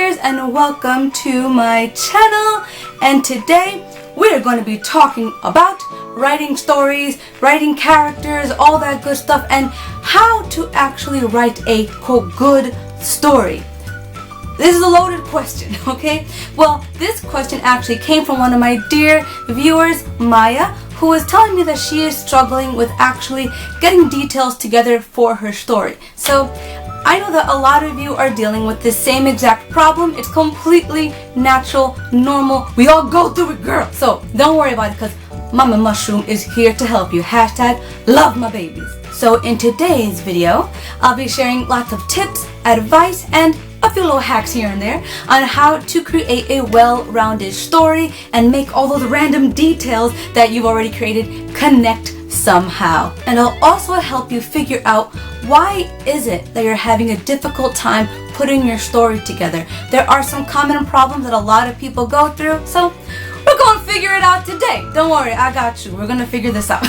characters, and welcome to my channel. And today we're going to be talking about writing stories, writing characters, all that good stuff, and how to actually write a quote good story. This is a loaded question, okay? Well, this question actually came from one of my dear viewers, Maya, who was telling me that she is struggling with actually getting details together for her story. So I know that a lot of you are dealing with the same exact problem. It's completely natural, normal. We all go through it, girl. So don't worry about it, because Mama Mushroom is here to help you. Hashtag love my babies. So in today's video, I'll be sharing lots of tips, advice, and a few little hacks here and there on how to create a well-rounded story and make all those random details that you've already created connect somehow. And I'll also help you figure out why is it that you're having a difficult time putting your story together. There are some common problems that a lot of people go through, so we're going to figure it out today. Don't worry, I got you. We're going to figure this out.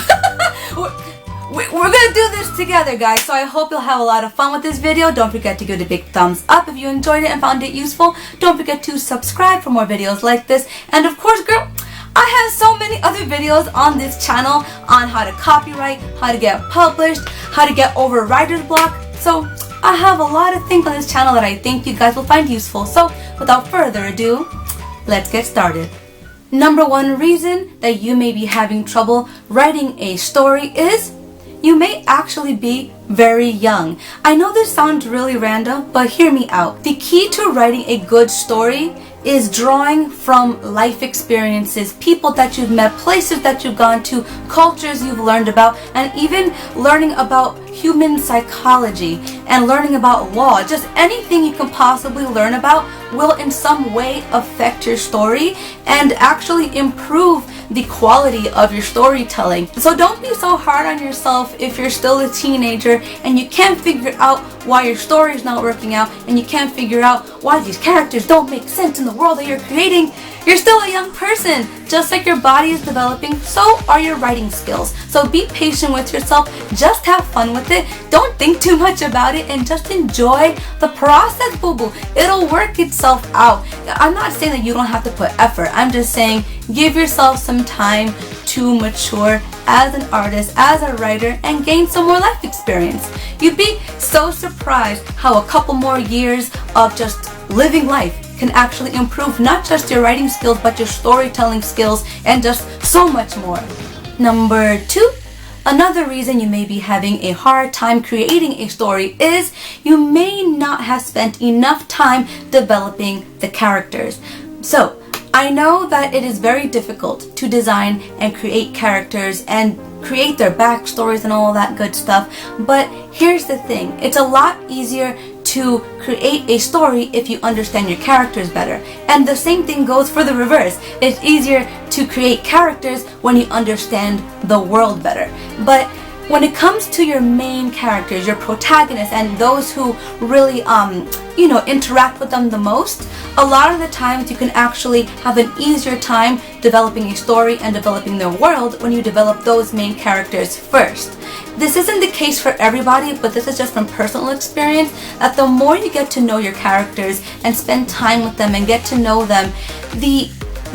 We're going to do this together, guys, so I hope you'll have a lot of fun with this video. Don't forget to give it a big thumbs up if you enjoyed it and found it useful. Don't forget to subscribe for more videos like this. And of course, girl, I have so many other videos on this channel on how to copyright, how to get published, how to get over writer's block. So I have a lot of things on this channel that I think you guys will find useful. So without further ado, let's get started. Number one reason that you may be having trouble writing a story is you may actually be very young. I know this sounds really random, but hear me out. The key to writing a good story is drawing from life experiences, people that you've met, places that you've gone to, cultures you've learned about, and even learning about human psychology and learning about law. Just anything you can possibly learn about will in some way affect your story and actually improve the quality of your storytelling. So don't be so hard on yourself if you're still a teenager and you can't figure out why your story is not working out and you can't figure out why these characters don't make sense in the world that you're creating. You're still a young person. Just like your body is developing, so are your writing skills. So be patient with yourself. Just have fun with it. Don't think too much about it and just enjoy the process, boo-boo. It'll work itself out. I'm not saying that you don't have to put effort. I'm just saying give yourself some time to mature as an artist, as a writer, and gain some more life experience. You'd be so surprised how a couple more years of just living life can actually improve not just your writing skills but your storytelling skills and just so much more. Number two, another reason you may be having a hard time creating a story is you may not have spent enough time developing the characters. So I know that it is very difficult to design and create characters and create their backstories and all that good stuff, but here's the thing, it's a lot easier to create a story if you understand your characters better. And the same thing goes for the reverse. It's easier to create characters when you understand the world better. But when it comes to your main characters, your protagonists, and those who really interact with them the most, a lot of the times you can actually have an easier time developing a story and developing their world when you develop those main characters first. This isn't the case for everybody, but this is just from personal experience, that the more you get to know your characters and spend time with them and get to know them, the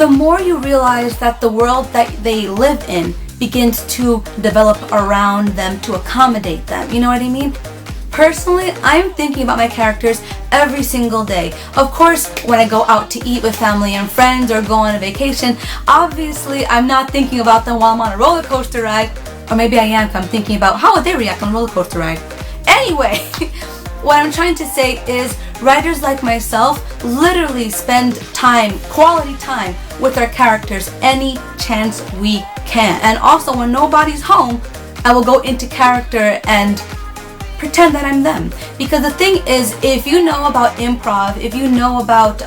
more you realize that the world that they live in begins to develop around them to accommodate them. You know what I mean? Personally, I'm thinking about my characters every single day. Of course, when I go out to eat with family and friends or go on a vacation, obviously I'm not thinking about them while I'm on a roller coaster ride. Or maybe I am, I'm thinking about how would they react on a roller coaster ride. Anyway, what I'm trying to say is writers like myself literally spend time, quality time, with our characters any chance we can. And also when nobody's home, I will go into character and pretend that I'm them. Because the thing is, if you know about improv, if you know about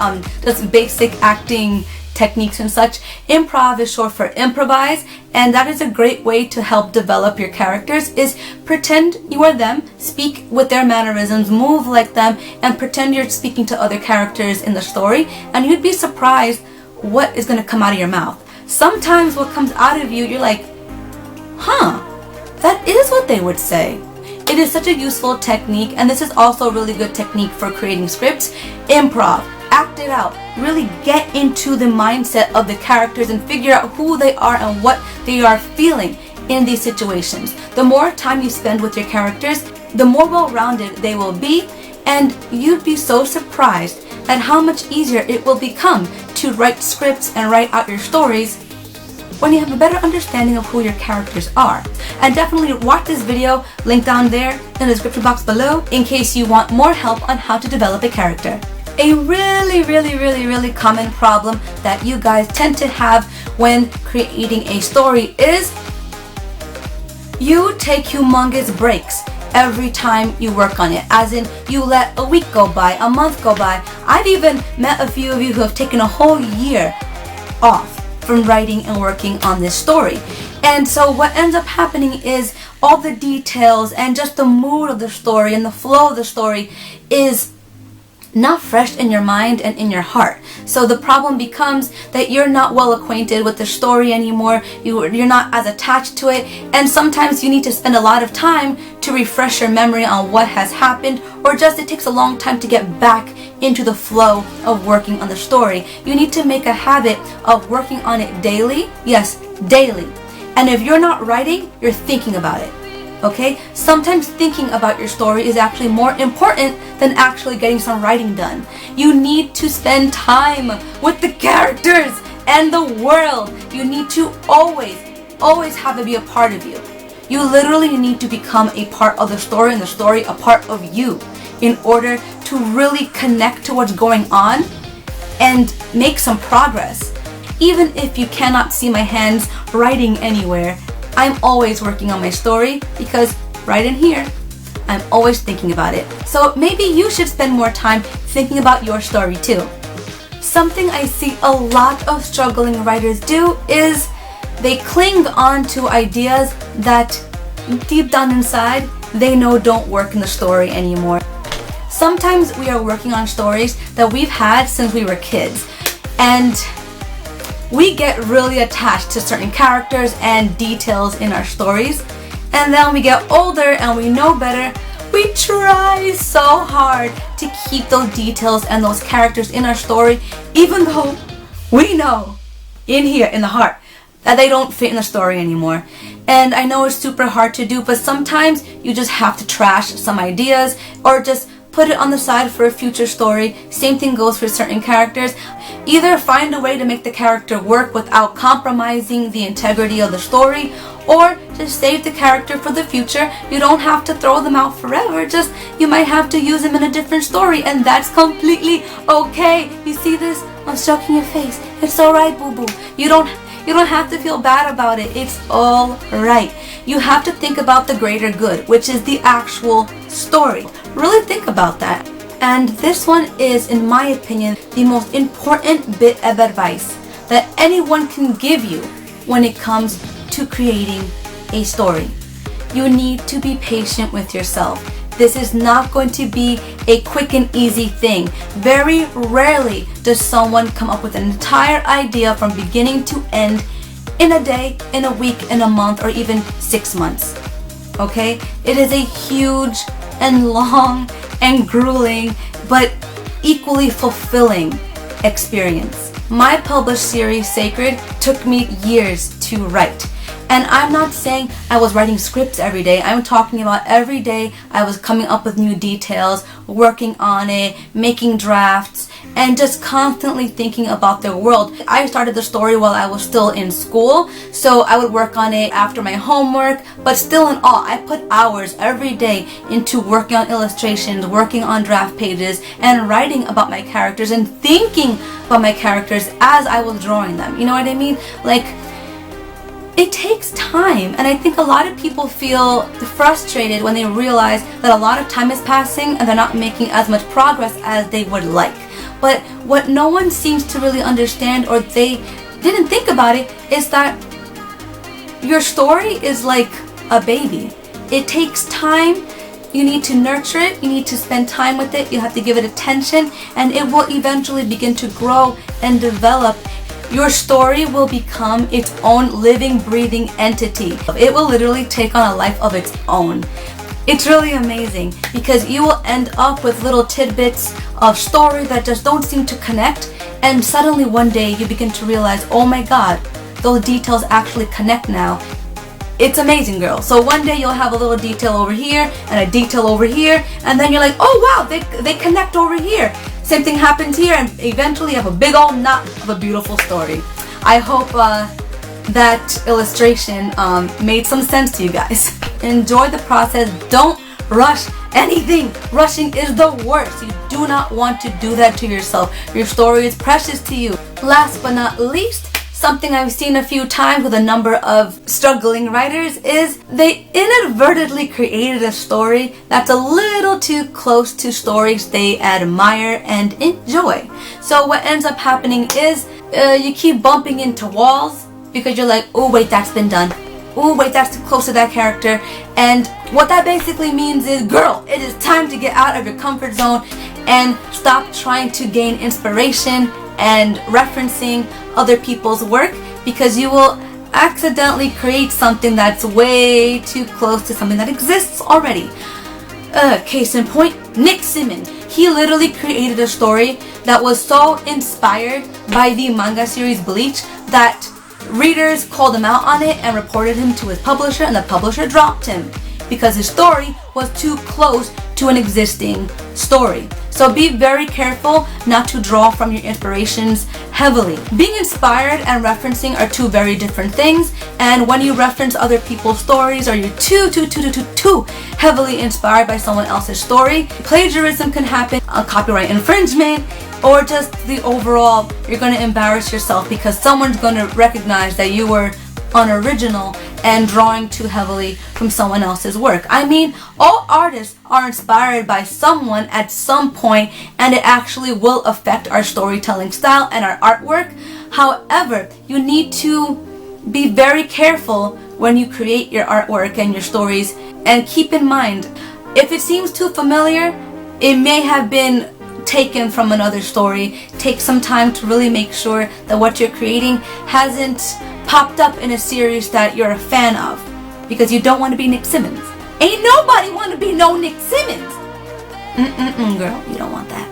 just basic acting techniques and such, improv is short for improvise, and that is a great way to help develop your characters, is pretend you are them, speak with their mannerisms, move like them, and pretend you're speaking to other characters in the story, and you'd be surprised what is going to come out of your mouth. Sometimes what comes out of you, you're like, huh, that is what they would say. It is such a useful technique, and this is also a really good technique for creating scripts. Improv. act it out, really get into the mindset of the characters and figure out who they are and what they are feeling in these situations. The more time you spend with your characters, the more well-rounded they will be, and you'd be so surprised at how much easier it will become to write scripts and write out your stories when you have a better understanding of who your characters are. And definitely watch this video, link down there in the description box below, in case you want more help on how to develop a character. A really common problem that you guys tend to have when creating a story is you take humongous breaks every time you work on it. As in, you let a week go by, a month go by. I've even met a few of you who have taken a whole year off from writing and working on this story. And so what ends up happening is all the details and just the mood of the story and the flow of the story is not fresh in your mind and in your heart. So the problem becomes that you're not well acquainted with the story anymore. You're not as attached to it, and sometimes you need to spend a lot of time to refresh your memory on what has happened, or just it takes a long time to get back into the flow of working on the story. You need to make a habit of working on it daily. Yes, daily. And if you're not writing, you're thinking about it. Okay? Sometimes thinking about your story is actually more important than actually getting some writing done. You need to spend time with the characters and the world. You need to always have it be a part of you. You literally need to become a part of the story and the story a part of you in order to really connect to what's going on and make some progress. Even if you cannot see my hands writing anywhere, I'm always working on my story because right in here, I'm always thinking about it. So maybe you should spend more time thinking about your story too. Something I see a lot of struggling writers do is they cling on to ideas that deep down inside they know don't work in the story anymore. Sometimes we are working on stories that we've had since we were kids, and we get really attached to certain characters and details in our stories, and then we get older and we know better. We try so hard to keep those details and those characters in our story, even though we know in here, in the heart, that they don't fit in the story anymore. And I know it's super hard to do, but sometimes you just have to trash some ideas or just put it on the side for a future story. Same thing goes for certain characters. Either find a way to make the character work without compromising the integrity of the story, or just save the character for the future. You don't have to throw them out forever, just you might have to use them in a different story, and that's completely okay. You see this? I'm stroking your face. It's alright, boo-boo. You don't have to feel bad about it. It's all right. You have to think about the greater good, which is the actual story. Really think about that. And this one is, in my opinion, the most important bit of advice that anyone can give you when it comes to creating a story. You need to be patient with yourself. This is not going to be a quick and easy thing. Very rarely does someone come up with an entire idea from beginning to end in a day, in a week, in a month, or even 6 months. Okay? It is a huge and long and grueling but equally fulfilling experience. My published series, Sacred, took me years to write. And I'm not saying I was writing scripts every day. I'm talking about every day I was coming up with new details, working on it, making drafts, and just constantly thinking about the world. I started the story while I was still in school, so I would work on it after my homework, but still in all, I put hours every day into working on illustrations, working on draft pages, and writing about my characters and thinking about my characters as I was drawing them. You know what I mean? Like, it takes time, and I think a lot of people feel frustrated when they realize that a lot of time is passing and they're not making as much progress as they would like. But what no one seems to really understand, or they didn't think about it, is that your story is like a baby. It takes time. You need to nurture it. You need to spend time with it. You have to give it attention, and it will eventually begin to grow and develop. Your story will become its own living, breathing entity. It will literally take on a life of its own. It's really amazing because you will end up with little tidbits of story that just don't seem to connect, and suddenly one day you begin to realize, oh my god, those details actually connect now. It's amazing, girl. So one day you'll have a little detail over here and a detail over here, and then you're like, oh wow, they connect over here. Same thing happens here, and eventually you have a big old knot of a beautiful story. I hope that illustration made some sense to you guys. Enjoy the process. Don't rush anything. Rushing is the worst. You do not want to do that to yourself. Your story is precious to you. Last but not least, something I've seen a few times with a number of struggling writers is they inadvertently created a story that's a little too close to stories they admire and enjoy. So what ends up happening is you keep bumping into walls because you're like, oh wait, that's been done. Oh wait, that's too close to that character. And what that basically means is, girl, it is time to get out of your comfort zone and stop trying to gain inspiration and referencing other people's work, because you will accidentally create something that's way too close to something that exists already. Case in point, Nick Simmons. He literally created a story that was so inspired by the manga series Bleach that readers called him out on it and reported him to his publisher, and the publisher dropped him because his story was too close to an existing story. So be very careful not to draw from your inspirations heavily. Being inspired and referencing are two very different things, and when you reference other people's stories or you're too heavily inspired by someone else's story, plagiarism can happen, copyright infringement, or just the overall, you're going to embarrass yourself because someone's going to recognize that you were unoriginal and drawing too heavily from someone else's work. I mean, all artists are inspired by someone at some point, and it actually will affect our storytelling style and our artwork. However, you need to be very careful when you create your artwork and your stories, and keep in mind, if it seems too familiar, it may have been taken from another story. Take some time to really make sure that what you're creating hasn't popped up in a series that you're a fan of, because you don't want to be Nick Simmons. Ain't nobody want to be no Nick Simmons. Girl, you don't want that.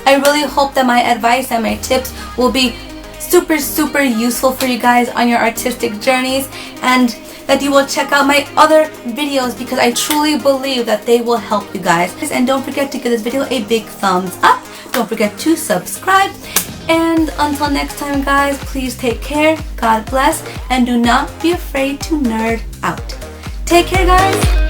I really hope that my advice and my tips will be super useful for you guys on your artistic journeys, and that you will check out my other videos, because I truly believe that they will help you guys. And don't forget to give this video a big thumbs up. Don't forget to subscribe. And until next time, guys, please take care, God bless, and do not be afraid to nerd out. Take care, guys.